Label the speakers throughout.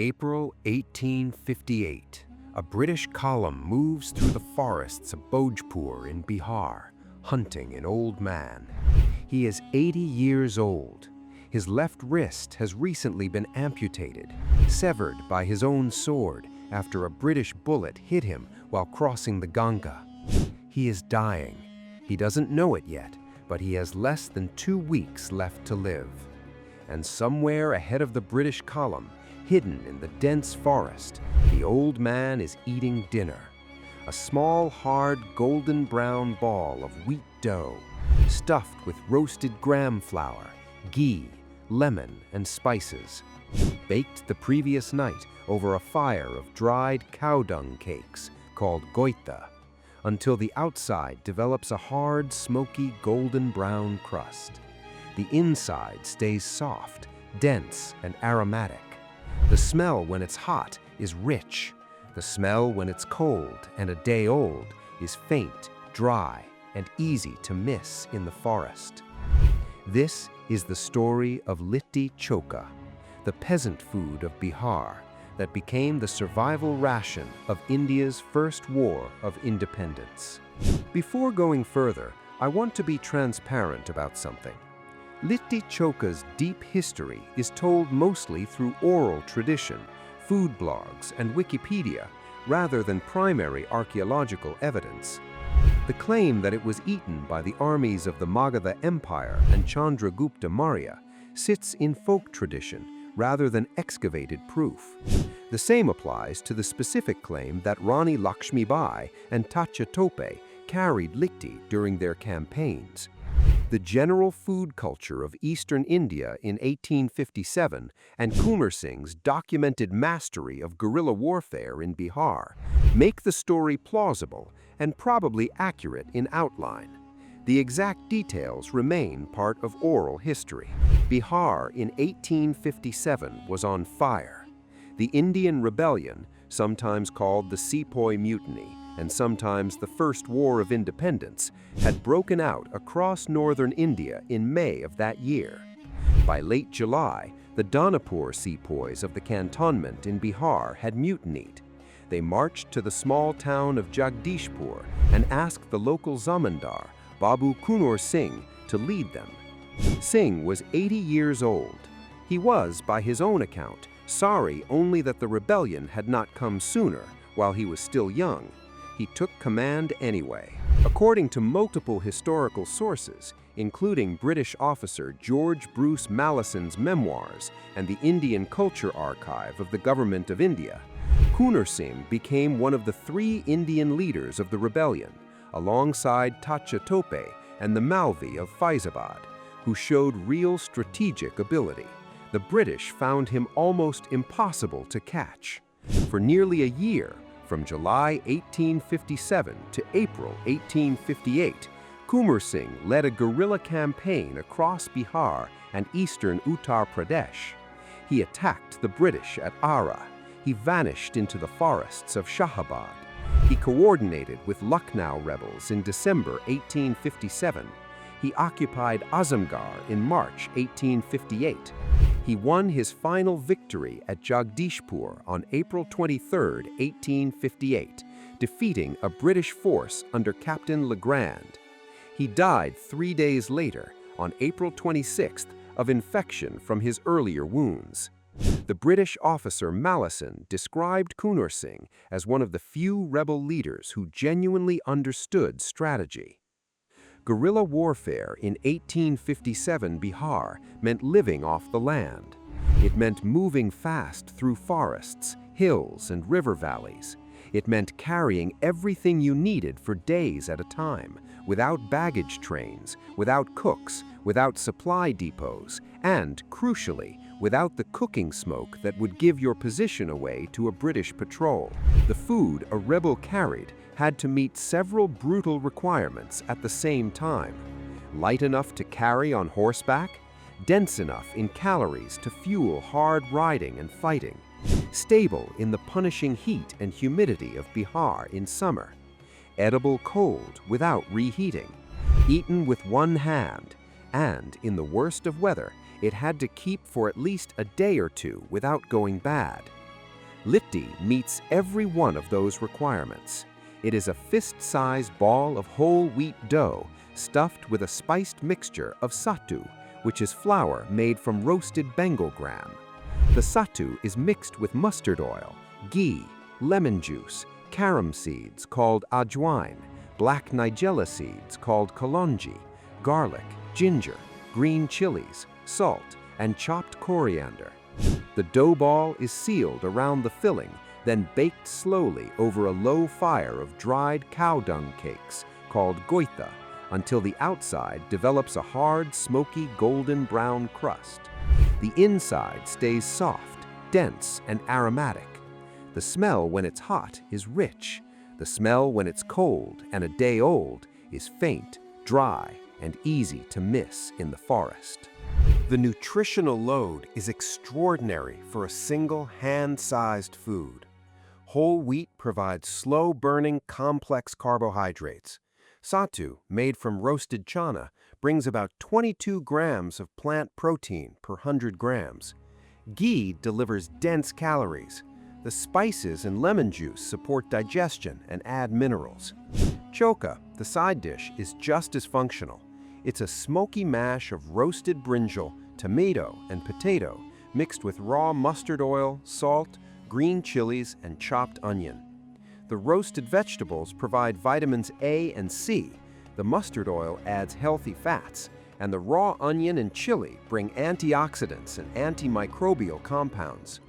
Speaker 1: April 1858. A British column moves through the forests of Bhojpur in Bihar, hunting an old man. He is 80 years old. His left wrist has recently been amputated, severed by his own sword after a British bullet hit him while crossing the Ganga. He is dying. He doesn't know it yet, but he has less than 2 weeks left to live. And somewhere ahead of the British column, hidden in the dense forest, the old man is eating dinner. A small, hard, golden brown ball of wheat dough, stuffed with roasted gram flour, ghee, lemon, and spices. Baked the previous night over a fire of dried cow dung cakes called goita, until the outside develops a hard, smoky, golden brown crust. The inside stays soft, dense, and aromatic. The smell when it's hot is rich. The smell when it's cold and a day old is faint, dry, and easy to miss in the forest. This is the story of Litti Chokha, the peasant food of Bihar that became the survival ration of India's first war of independence. Before going further, I want to be transparent about something. Litti Chokha's deep history is told mostly through oral tradition, food blogs, and Wikipedia, rather than primary archaeological evidence. The claim that it was eaten by the armies of the Magadha Empire and Chandragupta Maurya sits in folk tradition rather than excavated proof. The same applies to the specific claim that Rani Lakshmi Bai and Tacha Tope carried Litti during their campaigns. The general food culture of eastern India in 1857 and Kunwar Singh's documented mastery of guerrilla warfare in Bihar make the story plausible and probably accurate in outline. The exact details remain part of oral history. Bihar in 1857 was on fire. The Indian Rebellion, sometimes called the Sepoy Mutiny, and sometimes the First War of Independence, had broken out across northern India in May of that year. By late July, the Danapur sepoys of the cantonment in Bihar had mutinied. They marched to the small town of Jagdishpur and asked the local zamindar, Veer Kunwar Singh, to lead them. Singh was 80 years old. He was, by his own account, sorry only that the rebellion had not come sooner while he was still young. He took command anyway. According to multiple historical sources, including British officer George Bruce Mallison's memoirs and the Indian Culture Archive of the Government of India, Kunwar Singh became one of the 3 Indian leaders of the rebellion, alongside Tacha Tope and the Malvi of Faizabad, who showed real strategic ability. The British found him almost impossible to catch. For nearly a year, from July 1857 to April 1858, Kunwar Singh led a guerrilla campaign across Bihar and eastern Uttar Pradesh. He attacked the British at Ara. He vanished into the forests of Shahabad. He coordinated with Lucknow rebels in December 1857. He occupied Azamgarh in March 1858. He won his final victory at Jagdishpur on April 23, 1858, defeating a British force under Captain Legrand. He died 3 days later, on April 26th, of infection from his earlier wounds. The British officer Mallison described Kunwar Singh as one of the few rebel leaders who genuinely understood strategy. Guerrilla warfare in 1857 Bihar meant living off the land. It meant moving fast through forests, hills, and river valleys. It meant carrying everything you needed for days at a time, without baggage trains, without cooks, without supply depots, and, crucially, without the cooking smoke that would give your position away to a British patrol. The food a rebel carried had to meet several brutal requirements at the same time. Light enough to carry on horseback, dense enough in calories to fuel hard riding and fighting, stable in the punishing heat and humidity of Bihar in summer, edible cold without reheating, eaten with one hand, and, in the worst of weather, it had to keep for at least a day or two without going bad. Litti meets every one of those requirements. It is a fist-sized ball of whole wheat dough stuffed with a spiced mixture of Sattu, which is flour made from roasted Bengal gram. The Sattu is mixed with mustard oil, ghee, lemon juice, carom seeds called ajwain, black nigella seeds called kalonji, garlic, ginger, green chilies, salt, and chopped coriander. The dough ball is sealed around the filling, then baked slowly over a low fire of dried cow dung cakes called goitha until the outside develops a hard, smoky, golden brown crust. The inside stays soft, dense, and aromatic. The smell when it's hot is rich. The smell when it's cold and a day old is faint, dry, and easy to miss in the forest. The nutritional load is extraordinary for a single hand-sized food. Whole wheat provides slow-burning, complex carbohydrates. Sattu, made from roasted chana, brings about 22 grams of plant protein per 100 grams. Ghee delivers dense calories. The spices and lemon juice support digestion and add minerals. Chokha, the side dish, is just as functional. It's a smoky mash of roasted brinjal, tomato, and potato mixed with raw mustard oil, salt, green chilies, and chopped onion. The roasted vegetables provide vitamins A and C, the mustard oil adds healthy fats, and the raw onion and chili bring antioxidants and antimicrobial compounds.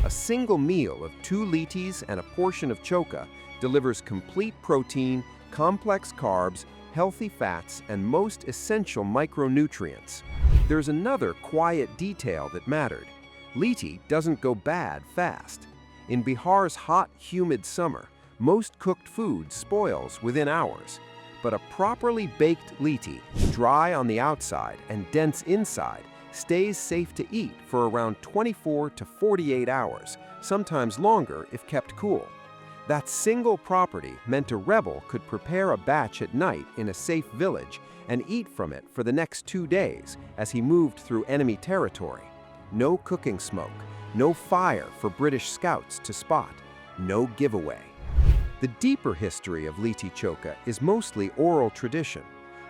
Speaker 1: A single meal of 2 littis and a portion of chokha delivers complete protein, complex carbs, healthy fats, and most essential micronutrients. There's another quiet detail that mattered. Litti doesn't go bad fast. In Bihar's hot, humid summer, most cooked food spoils within hours. But a properly baked litti, dry on the outside and dense inside, stays safe to eat for around 24 to 48 hours, sometimes longer if kept cool. That single property meant a rebel could prepare a batch at night in a safe village and eat from it for the next 2 days as he moved through enemy territory. No cooking smoke, no fire for British scouts to spot, no giveaway. The deeper history of Litti Chokha is mostly oral tradition.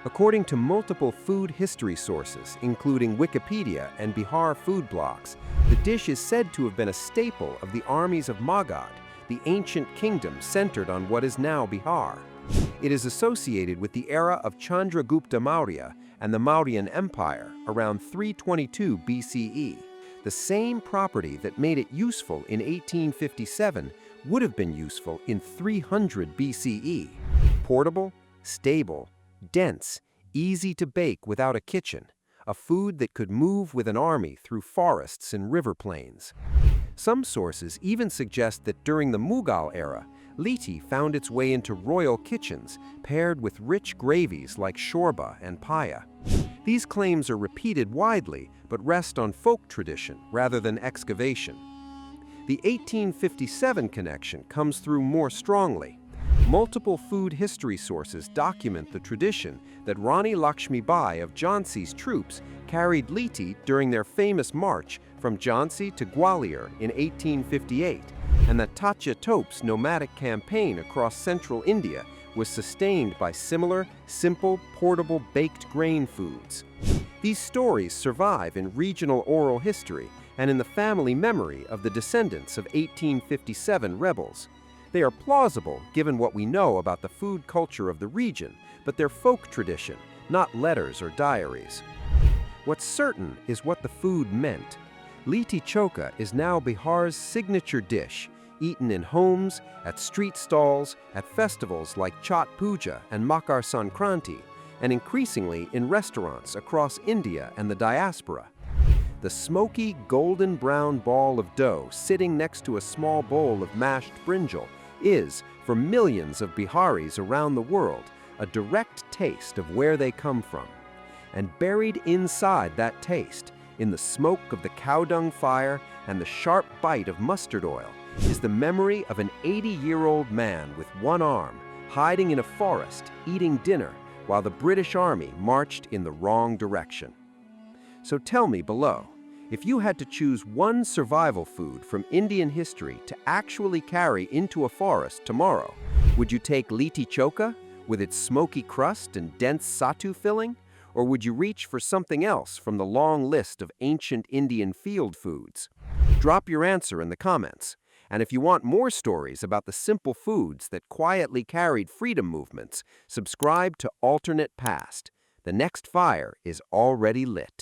Speaker 1: According to multiple food history sources, including Wikipedia and Bihar food blogs, the dish is said to have been a staple of the armies of Magad, the ancient kingdom centered on what is now Bihar. It is associated with the era of Chandragupta Maurya and the Mauryan Empire around 322 BCE. The same property that made it useful in 1857 would have been useful in 300 BCE. Portable, stable, dense, easy to bake without a kitchen, a food that could move with an army through forests and river plains. Some sources even suggest that during the Mughal era, litti found its way into royal kitchens, paired with rich gravies like shorba and paya. These claims are repeated widely, but rest on folk tradition rather than excavation. The 1857 connection comes through more strongly. Multiple food history sources document the tradition that Rani Lakshmi Bai of Jhansi's troops carried litti during their famous march from Jhansi to Gwalior in 1858, and that Tatya Tope's nomadic campaign across central India was sustained by similar, simple, portable baked grain foods. These stories survive in regional oral history and in the family memory of the descendants of 1857 rebels. They are plausible given what we know about the food culture of the region, but they're folk tradition, not letters or diaries. What's certain is what the food meant. Litti Chokha is now Bihar's signature dish, eaten in homes, at street stalls, at festivals like Chhat Puja and Makar Sankranti, and increasingly in restaurants across India and the diaspora. The smoky, golden brown ball of dough sitting next to a small bowl of mashed brinjal is, for millions of Biharis around the world, a direct taste of where they come from. And buried inside that taste, in the smoke of the cow dung fire and the sharp bite of mustard oil, is the memory of an 80-year-old man with one arm, hiding in a forest, eating dinner, while the British Army marched in the wrong direction. So tell me below, If you had to choose one survival food from Indian history to actually carry into a forest tomorrow, would you take Litti Chokha with its smoky crust and dense Sattu filling? Or would you reach for something else from the long list of ancient Indian field foods? Drop your answer in the comments. And if you want more stories about the simple foods that quietly carried freedom movements, subscribe to Alternate Past. The next fire is already lit.